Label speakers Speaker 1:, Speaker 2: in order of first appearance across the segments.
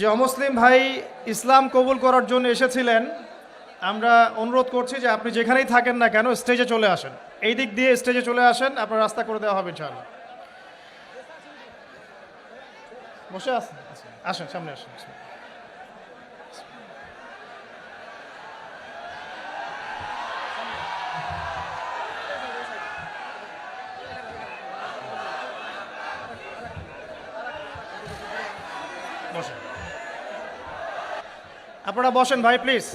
Speaker 1: যে অমুসলিম ভাই ইসলাম কবুল করার জন্য এসেছিলেন, আমরা অনুরোধ করছি যে আপনি যেখানেই থাকেন না কেন স্টেজে চলে আসেন। এই দিক দিয়ে স্টেজে চলে আসেন, আপনার রাস্তা করে দেওয়া হবে ইনশাআল্লাহ। বসে আসেন, আসেন সামনে আসেন। বসেন, আপনারা বসেন ভাই প্লিজ।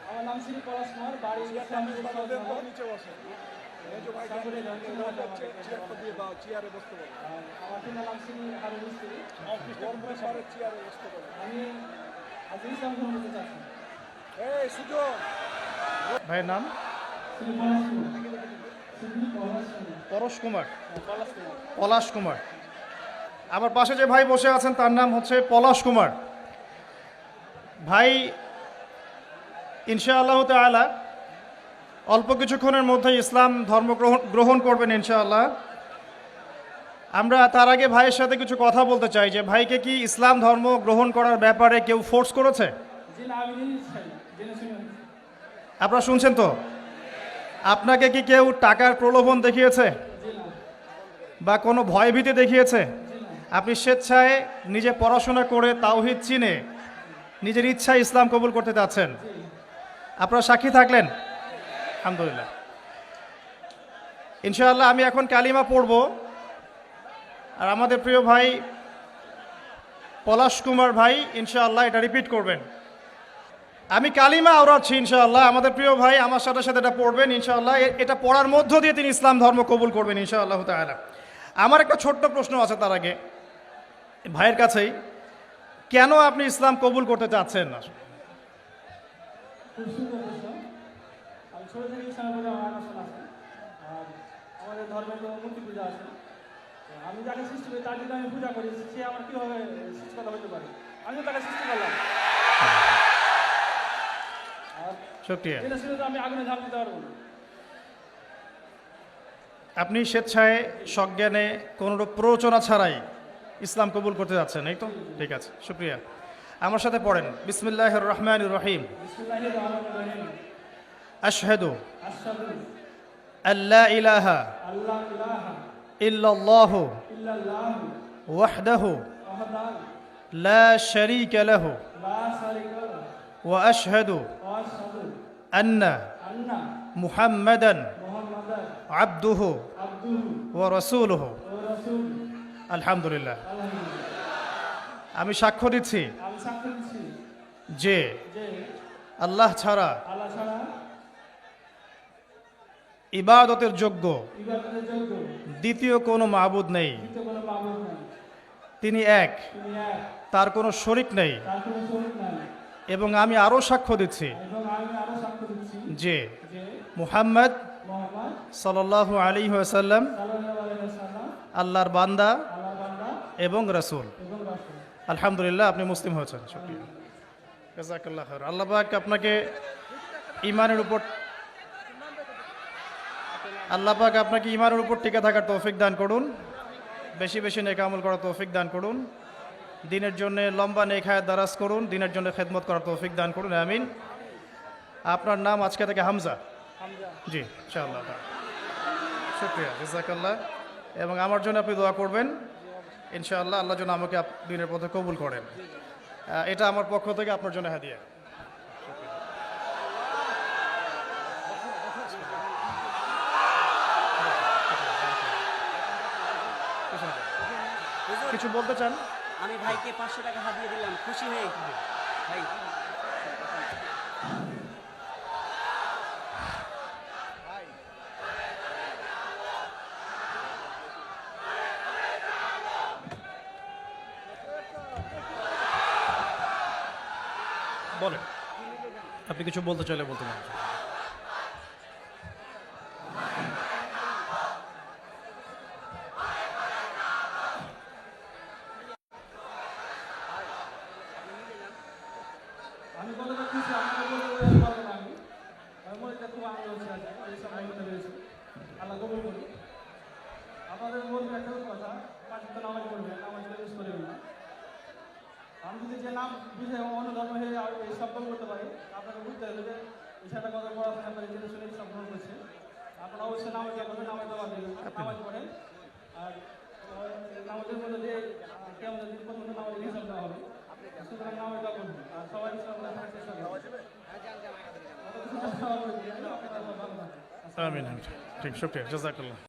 Speaker 2: আমার নাম শ্রী পলাশ কুমার, বাড়ি আমার পিতার নাম শ্রী হারুন মিস্ত্রি। আমি আজ ইসলাম গ্রহণ করতে চাচ্ছি।
Speaker 1: ভাইয়ের নাম
Speaker 2: শ্রী পলাশ কুমার। শ্রী
Speaker 1: পরশ কুমার,
Speaker 2: পলাশ কুমার।
Speaker 1: পলাশ কুমার। আমার পাশে যে ভাই বসে আছেন তার নাম হচ্ছে পলাশ কুমার। ভাই ইনশাআল্লাহ তাআলা অল্প কিছুক্ষণের মধ্যে ইসলাম ধর্ম গ্রহণ করবেন ইনশাআল্লাহ। আমরা তার আগে ভাইয়ের সাথে কিছু কথা বলতে চাই যে ভাইকে কি ইসলাম ধর্ম গ্রহণ করার ব্যাপারে কেউ ফোর্স করেছে?
Speaker 2: জি না, আমি নিজে চাই, জেনে শুনে।
Speaker 1: আপনারা শুনছেন তো? আপনাকে কি কেউ টাকার প্রলোভন দেখিয়েছে
Speaker 2: জি না,
Speaker 1: বা কোনো ভয়ভীতি দেখিয়েছে?
Speaker 2: জি না।
Speaker 1: আপনি স্বেচ্ছায় নিজে পড়াশোনা করে তাওহীদ চিনে নিজের ইচ্ছায় ইসলাম কবুল করতে চাচ্ছেন। আপনারা সাক্ষী থাকলেন? আলহামদুলিল্লাহ। ইনশাআল্লাহ আমি এখন কালিমা পড়ব, আর আমাদের প্রিয় ভাই পলাশ কুমার ভাই ইনশাআল্লাহ এটা রিপিট করবেন। আমি কালিমা আওড়াচ্ছি ইনশাআল্লাহ, আমাদের প্রিয় ভাই আমার সাথে সাথে এটা পড়বেন ইনশাআল্লাহ। এটা পড়ার মধ্য দিয়ে তিনি ইসলাম ধর্ম কবুল করবেন ইনশাআল্লাহ তাআলা। আমার একটা ছোট্ট প্রশ্ন আছে তার আগে ভাইয়ের কাছেই, কেন আপনি ইসলাম কবুল করতে চাচ্ছেন না?
Speaker 2: খুব সুন্দর প্রশ্ন। আমি ছোট থেকে ইসলামের প্রতি আমার আকর্ষণ আছে। আর আমাদের ধর্মে তো মূর্তি পূজা আছে। তো আমি যাকে সৃষ্টি করি তার যদি আমি পূজা করি, সে আমার কীভাবে সৃষ্টিকর্তা হতে পারে? আমিও তাকে সৃষ্টি করলাম। আর
Speaker 1: শুকরিয়া।
Speaker 2: জেনে শুনে তো আমি আগুনে ঝাঁপ দিতে পারবো না।
Speaker 1: আপনি স্বেচ্ছায় সজ্ঞানে কোনোরূপ প্ররোচনা ছাড়াই ইসলাম কবুল করতে যাচ্ছেন, এই তো? ঠিক আছে, শুক্রিয়া। আমার সাথে পড়েন, বিসমিল্লাহির রহমানির রহিম।
Speaker 2: বিসমিল্লাহির রহমানির রহিম।
Speaker 1: আশহাদু
Speaker 2: আশহাদু
Speaker 1: আল্লা ইলাহা
Speaker 2: আল্লা ইলাহা
Speaker 1: ইল্লাল্লাহু
Speaker 2: ইল্লাল্লাহু
Speaker 1: ওয়াহদাহু
Speaker 2: ওয়াহদাহু
Speaker 1: লা শারীকা লাহু
Speaker 2: লা শারীকা লাহু
Speaker 1: ওয়া আশহাদু
Speaker 2: ওয়া আশহাদু
Speaker 1: আন্না
Speaker 2: আন্না
Speaker 1: মুহাম্মাদান
Speaker 2: মুহাম্মাদান
Speaker 1: আবদুহু
Speaker 2: আবদুহু
Speaker 1: ওয়া রাসূলুহু।
Speaker 2: ওয়া রাসূলুহু।
Speaker 1: আলহামদুলিল্লাহ।
Speaker 2: আলহামদুলিল্লাহ।
Speaker 1: আমি সাক্ষ্য দিচ্ছি
Speaker 2: আমি সাক্ষ্য দিচ্ছি
Speaker 1: যে
Speaker 2: যে
Speaker 1: আল্লাহ ছাড়া
Speaker 2: আল্লাহ ছাড়া
Speaker 1: ইবাদতের যোগ্য
Speaker 2: ইবাদতের যোগ্য
Speaker 1: দ্বিতীয় কোনো মাবুদ নেই।
Speaker 2: দ্বিতীয় কোনো মাবুদ নাই।
Speaker 1: তিনি এক,
Speaker 2: তিনি এক,
Speaker 1: তার কোনো শরিক নেই।
Speaker 2: তার কোনো শরীক নাই।
Speaker 1: এবং আমি আরও সাক্ষ্য দিচ্ছি
Speaker 2: এবং আমি আরো সাক্ষ্য দিচ্ছি
Speaker 1: যে
Speaker 2: যে
Speaker 1: মুহাম্মদ
Speaker 2: মুহাম্মদ
Speaker 1: সাল্লাল্লাহু আলাইহি ওয়াসাল্লাম
Speaker 2: সাল্লাল্লাহু আলাইহি ওয়াসাল্লাম
Speaker 1: আল্লাহর বান্দা
Speaker 2: আল্লাহর বান্দা
Speaker 1: এবং রাসূল।
Speaker 2: এবং রাসূল।
Speaker 1: আলহামদুলিল্লাহ, আপনি মুসলিম হয়েছেন। শুকরিয়া, জাযাকাল্লাহ খাইর। আল্লাহ পাক আপনাকে ঈমানের উপর ঈমানের উপর টিকে থাকার তৌফিক দান করুন, বেশি বেশি নেক আমল করার তৌফিক দান করুন, দিনের জন্য লম্বা নেক হায়াত দারাজ করুন, দিনের জন্য খেদমত করার তৌফিক দান করুন, আমিন। আপনার নাম আজকে থেকে হামজা?
Speaker 2: হামজা।
Speaker 1: জি, ইনশাআল্লাহ। শুকরিয়া, জাযাকাল্লাহ। এবং আমার জন্য আপনি দোয়া করবেন ইনশাআল্লাহ, আল্লাহ যেন আমাকে দিনের পথে কবুল করেন। এটা আমার পক্ষ থেকে আপনার জন্য হাদিয়া। কিছু বলতে চান?
Speaker 3: আমি ভাইকে 500 টাকা হাতিয়ে দিলাম, খুশি হয়ে ভাই।
Speaker 1: বলেন, আপনি কিছু বলতে চাইলে বলতে পারেন।
Speaker 2: আমি বলে যাচ্ছি, আপনাকে বলতে পারবো না আমি। মনটা খুব আনন্দ হচ্ছে আজকে এই সময় হতে পেরেছি আল্লাহ কবুল করুন আপনাদের বলবো একটা কথা পাঁচ ওয়াক্ত নামাজ পড়বেন নামাজকে মিস করবেন না আমি যদি যে নাম বুঝে অন্য ধর্ম হয়ে এই শব্দ করতে পারি আপনাকে বুঝতে হবে যে বিষয়টা কত পড়াশোনা করে জেনে শুনে সব গ্রহণ করছে আপনারা অবশ্যই নামাজ করবেন নামাজ দেওয়া দেবেন নামাজ পড়েন আর নামাজের মধ্যে যে কেমন দিন পর্যন্ত নামাজের হিসাব দেওয়া হবে সুতরাং নামাজ দেওয়া করবেন আর সবাই ইসলাম থাকার চেষ্টা করবেন
Speaker 1: আমিন আমিন। ঠিক শুক্রিয়া জাজাকাল্লাহ।